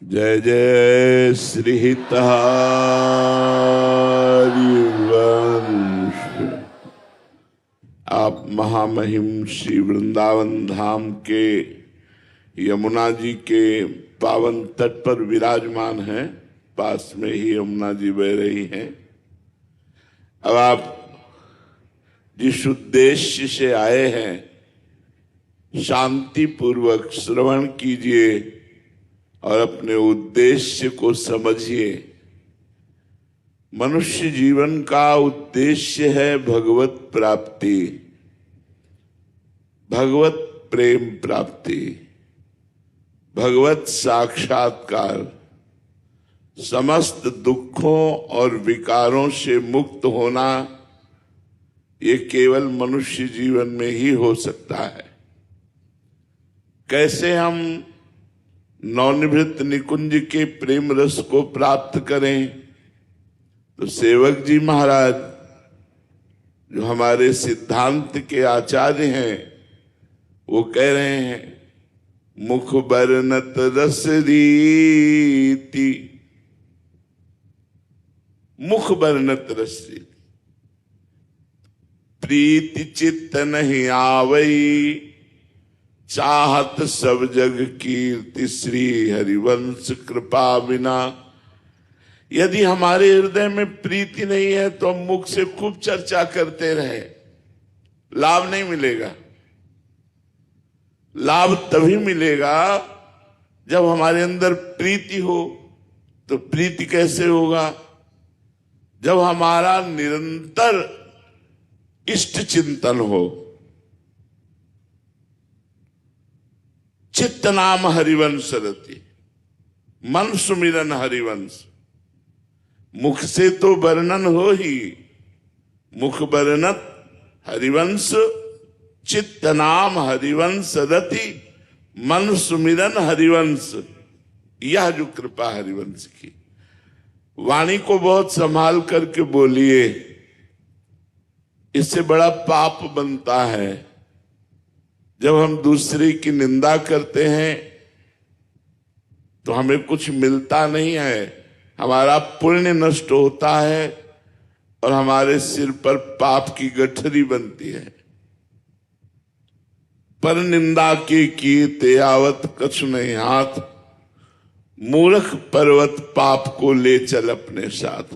जय जय श्री हरिवंश। आप महामहिम श्री वृंदावन धाम के यमुना जी के पावन तट पर विराजमान हैं। पास में ही यमुना जी बह रही हैं। अब आप जिस उद्देश्य से आए हैं शांति पूर्वक श्रवण कीजिए और अपने उद्देश्य को समझिए। मनुष्य जीवन का उद्देश्य है भगवत प्राप्ति, भगवत प्रेम प्राप्ति, भगवत साक्षात्कार, समस्त दुखों और विकारों से मुक्त होना। ये केवल मनुष्य जीवन में ही हो सकता है। कैसे हम नवनिवृत्त निकुंज के प्रेम रस को प्राप्त करें? तो सेवक जी महाराज जो हमारे सिद्धांत के आचार्य हैं वो कह रहे हैं, मुख बरनत रस रीति, मुख बरनत रस रीति, प्रीति चित्त नहीं आवई, चाहत सब जग कीर्ति श्री हरिवंश कृपा बिना। यदि हमारे हृदय में प्रीति नहीं है तो हम मुख से खूब चर्चा करते रहे, लाभ नहीं मिलेगा। लाभ तभी मिलेगा जब हमारे अंदर प्रीति हो। तो प्रीति कैसे होगा? जब हमारा निरंतर इष्ट चिंतन हो। चित्त नाम हरिवंश रति, मन सुमिरन हरिवंश। मुख से तो वर्णन हो ही, मुख वर्णत हरिवंश, चित्त नाम हरिवंश रति, मन सुमिरन हरिवंश। यह जो कृपा हरिवंश की। वाणी को बहुत संभाल करके बोलिए, इससे बड़ा पाप बनता है। जब हम दूसरे की निंदा करते हैं तो हमें कुछ मिलता नहीं है, हमारा पुण्य नष्ट होता है और हमारे सिर पर पाप की गठरी बनती है। पर निंदा के कीते आवत कछु नहीं हाथ, मूर्ख पर्वत पाप को ले चल अपने साथ।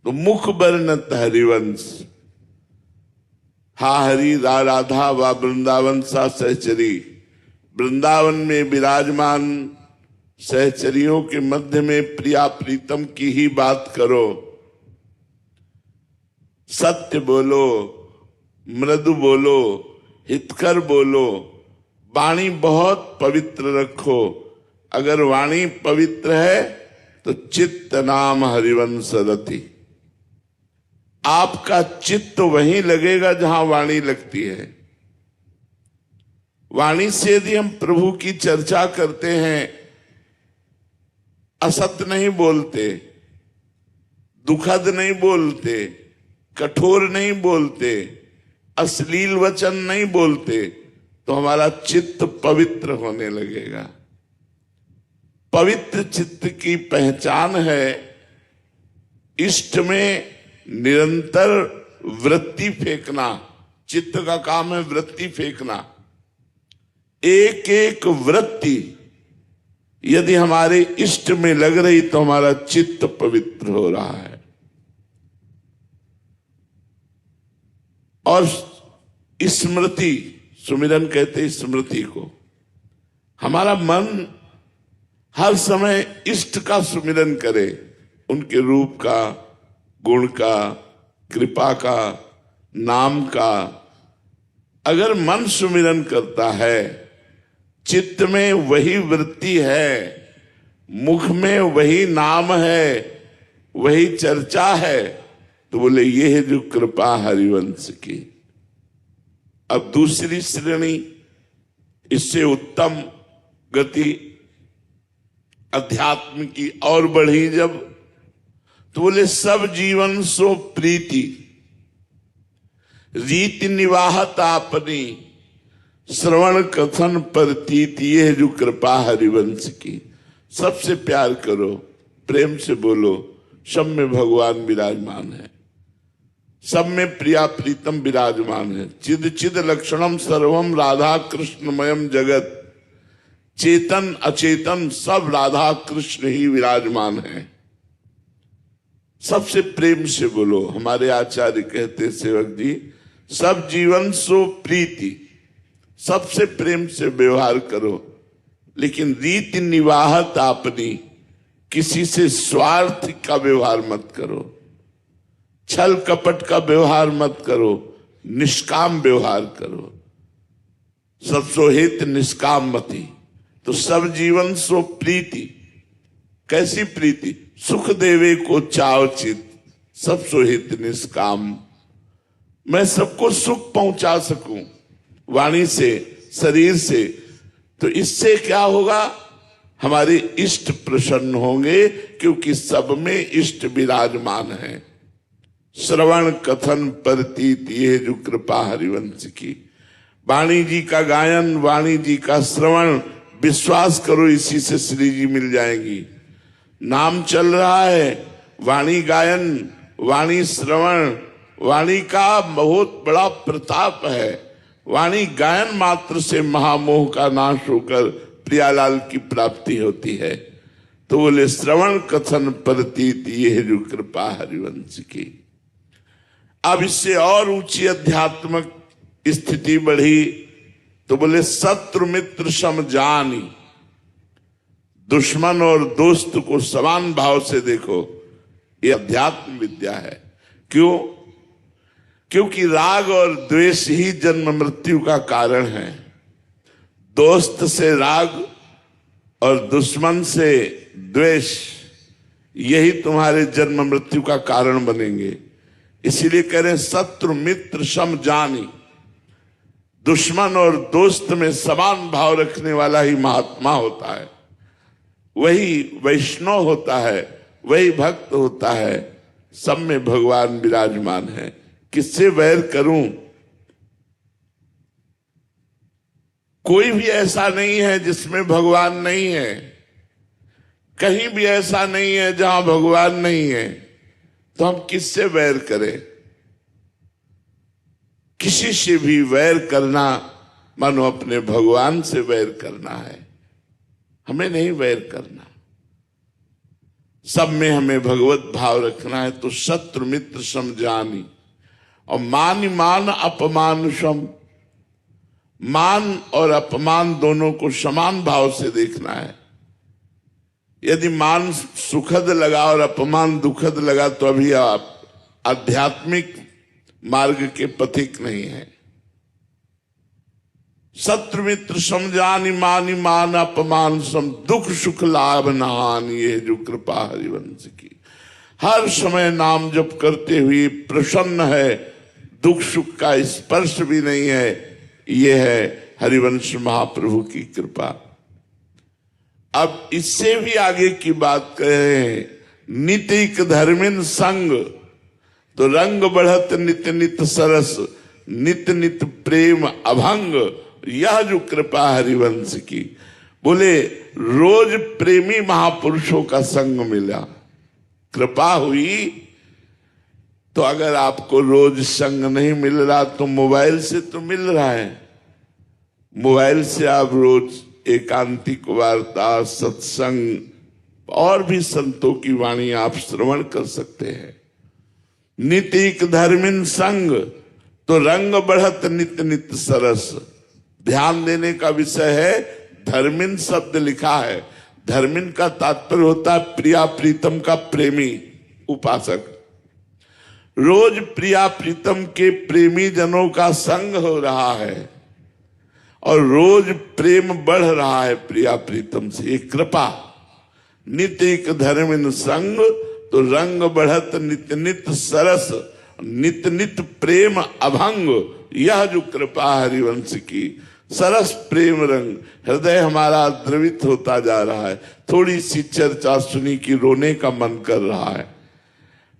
तो मुख बरनत हरिवंश। हा हरि रा राधा वा वृंदावन सा सहचरी। वृंदावन में विराजमान सहचरियों के मध्य में प्रिया प्रीतम की ही बात करो। सत्य बोलो, मृदु बोलो, हितकर बोलो, वाणी बहुत पवित्र रखो। अगर वाणी पवित्र है तो चित्त नाम हरिवंश रति। आपका चित्त वहीं लगेगा जहां वाणी लगती है। वाणी से यदि हम प्रभु की चर्चा करते हैं, असत्य नहीं बोलते, दुखद नहीं बोलते, कठोर नहीं बोलते, अश्लील वचन नहीं बोलते, तो हमारा चित्त पवित्र होने लगेगा। पवित्र चित्त की पहचान है इष्ट में निरंतर वृत्ति फेंकना। चित्त का काम है वृत्ति फेंकना। एक एक वृत्ति यदि हमारे इष्ट में लग रही तो हमारा चित्त पवित्र हो रहा है। और स्मृति, सुमिरन कहते स्मृति को, हमारा मन हर समय इष्ट का सुमिरन करे, उनके रूप का, गुण का, कृपा का, नाम का। अगर मन सुमिरन करता है, चित्त में वही वृत्ति है, मुख में वही नाम है, वही चर्चा है, तो बोले ये है जो कृपा हरिवंश की। अब दूसरी श्रेणी, इससे उत्तम गति अध्यात्म की और बढ़ी जब, तो बोले सब जीवन सो प्रीति, रीति निवाहत आपनी, श्रवण कथन प्रतीत। ये है जो कृपा हरिवंश की। सबसे प्यार करो, प्रेम से बोलो, सब में भगवान विराजमान है, सब में प्रिया प्रीतम विराजमान है। चिद चिद लक्षणम सर्वम राधा कृष्णमयम जगत, चेतन अचेतन सब राधा कृष्ण ही विराजमान है। सबसे प्रेम से बोलो। हमारे आचार्य कहते सेवक जी, सब जीवन सो प्रीति, सबसे प्रेम से व्यवहार करो, लेकिन रीति निवाहत आपनी, किसी से स्वार्थ का व्यवहार मत करो, छल कपट का व्यवहार मत करो, निष्काम व्यवहार करो। सब सोहित निष्काम मति। तो सब जीवन सो प्रीति, कैसी प्रीति? सुख देवे को चाव चित, सब सोहित निष्काम। मैं सबको सुख पहुंचा सकूं वाणी से, शरीर से, तो इससे क्या होगा? हमारे इष्ट प्रसन्न होंगे, क्योंकि सब में इष्ट विराजमान है। श्रवण कथन प्रतीत, ये जो कृपा हरिवंश की। वाणी जी का गायन, वाणी जी का श्रवण, विश्वास करो इसी से श्री जी मिल जाएंगी। नाम चल रहा है, वाणी गायन, वाणी श्रवण, वाणी का बहुत बड़ा प्रताप है। वाणी गायन मात्र से महामोह का नाश होकर प्रियालाल की प्राप्ति होती है। तो बोले श्रवण कथन प्रतीत, ये जो कृपा हरिवंश की। अब इससे और ऊंची अध्यात्मक स्थिति बढ़ी तो बोले शत्रु मित्र सम जानी, दुश्मन और दोस्त को समान भाव से देखो। ये अध्यात्म विद्या है। क्यों? क्योंकि राग और द्वेष ही जन्म मृत्यु का कारण है। दोस्त से राग और दुश्मन से द्वेष, यही तुम्हारे जन्म मृत्यु का कारण बनेंगे। इसीलिए कह रहे शत्रु मित्र सम जानी, दुश्मन और दोस्त में समान भाव रखने वाला ही महात्मा होता है, वही वैष्णव होता है, वही भक्त होता है। सब में भगवान विराजमान है। किससे वैर करूं? कोई भी ऐसा नहीं है जिसमें भगवान नहीं है, कहीं भी ऐसा नहीं है जहां भगवान नहीं है। तो हम किससे वैर करें? किसी से भी वैर करना मानो अपने भगवान से वैर करना है। हमें नहीं वैर करना, सब में हमें भगवत भाव रखना है। तो शत्रु मित्र सम जानी, और मान मान अपमान सम, मान और अपमान दोनों को समान भाव से देखना है। यदि मान सुखद लगा और अपमान दुखद लगा तो अभी आप आध्यात्मिक मार्ग के पथिक नहीं है। शत्रु मित्र समझानी, मानी मान अपमान सम, दुख सुख लाभ नहान, ये जो कृपा हरिवंश की। हर समय नाम जप करते हुए प्रसन्न है, दुख सुख का स्पर्श भी नहीं है। ये है हरिवंश महाप्रभु की कृपा। अब इससे भी आगे की बात करें, नितिक धर्मिन संग, तो रंग बढ़त नित नित सरस, नित नित प्रेम अभंग, यह जो कृपा हरिवंश की। बोले रोज प्रेमी महापुरुषों का संग मिला, कृपा हुई। तो अगर आपको रोज संग नहीं मिल रहा तो मोबाइल से तो मिल रहा है। मोबाइल से आप रोज एकांतिक वार्ता, सत्संग और भी संतों की वाणी आप श्रवण कर सकते हैं। नितिक धर्मिन संग, तो रंग बढ़त नित नित सरस। ध्यान देने का विषय है, धर्मिन शब्द लिखा है। धर्मिन का तात्पर्य होता है प्रिया प्रीतम का प्रेमी, उपासक। रोज प्रिया प्रीतम के प्रेमी जनों का संग हो रहा है और रोज प्रेम बढ़ रहा है प्रिया प्रीतम से, एक कृपा। नितिक धर्मिन संग, तो रंग बढ़त नित नित सरस, नित नित प्रेम अभंग, यह जो कृपा हरिवंश की। सरस प्रेम रंग, हृदय हमारा द्रवित होता जा रहा है। थोड़ी सी चर्चा सुनी कि रोने का मन कर रहा है।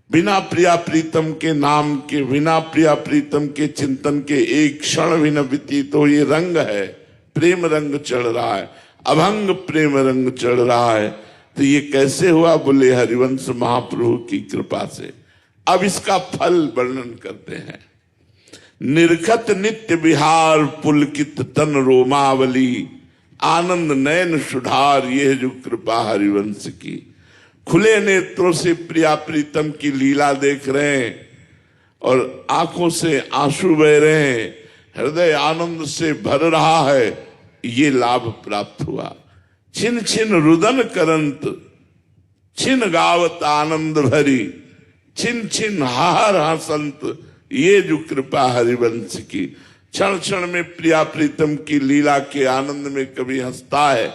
बिना प्रिया प्रीतम के नाम के, बिना प्रिया प्रीतम के चिंतन के एक क्षण भी न व्यतीत हो। ये रंग है, प्रेम रंग चढ़ रहा है। अभंग प्रेम रंग चढ़ रहा है। तो ये कैसे हुआ? बोले हरिवंश महाप्रभु की कृपा से। अब इसका फल वर्णन करते हैं। निर्खत नित्य विहार पुलकित तन रोमावली, आनंद नयन सुधार ये जो कृपा हरिवंश की। खुले नेत्रों से प्रिया प्रीतम की लीला देख रहे हैं और आंखों से आंसू बह रहे हैं, हृदय आनंद से भर रहा है, ये लाभ प्राप्त हुआ। छिन छिन रुदन करंत छिन गावत आनंद भरी, छिन छिन हाहर हसंत ये जो कृपा हरिवंश की। क्षण क्षण में प्रिया प्रीतम की लीला के आनंद में कभी हंसता है,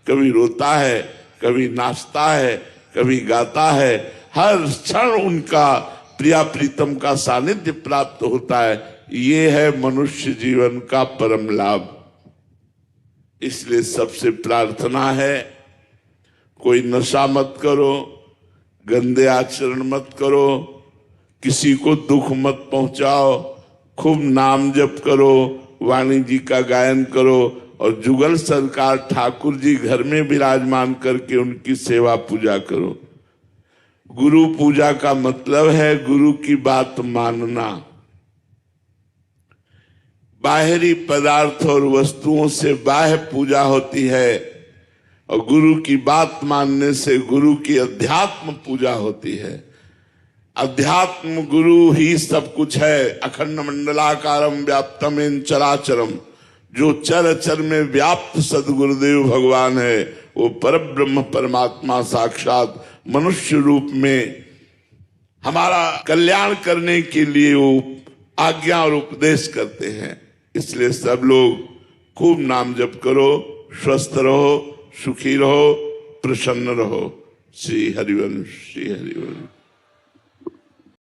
कभी रोता है, कभी नाचता है, कभी गाता है। हर क्षण उनका प्रिया प्रीतम का सानिध्य प्राप्त होता है। ये है मनुष्य जीवन का परम लाभ। इसलिए सबसे प्रार्थना है, कोई नशा मत करो, गंदे आचरण मत करो, किसी को दुख मत पहुंचाओ, खूब नाम जप करो, वाणी जी का गायन करो और जुगल सरकार ठाकुर जी घर में विराजमान करके उनकी सेवा पूजा करो। गुरु पूजा का मतलब है गुरु की बात मानना। बाहरी पदार्थ और वस्तुओं से बाह्य पूजा होती है और गुरु की बात मानने से गुरु की अध्यात्म पूजा होती है। अध्यात्म गुरु ही सब कुछ है। अखंड मंडलाकारम व्याप्तम इन चराचरम, जो चर चर में व्याप्त सदगुरुदेव भगवान है, वो परब्रह्म परमात्मा साक्षात मनुष्य रूप में हमारा कल्याण करने के लिए वो आज्ञा और उपदेश करते हैं। इसलिए सब लोग खूब नाम जप करो, स्वस्थ रहो, सुखी रहो, प्रसन्न रहो। श्री हरिवंश, श्री हरिवंश।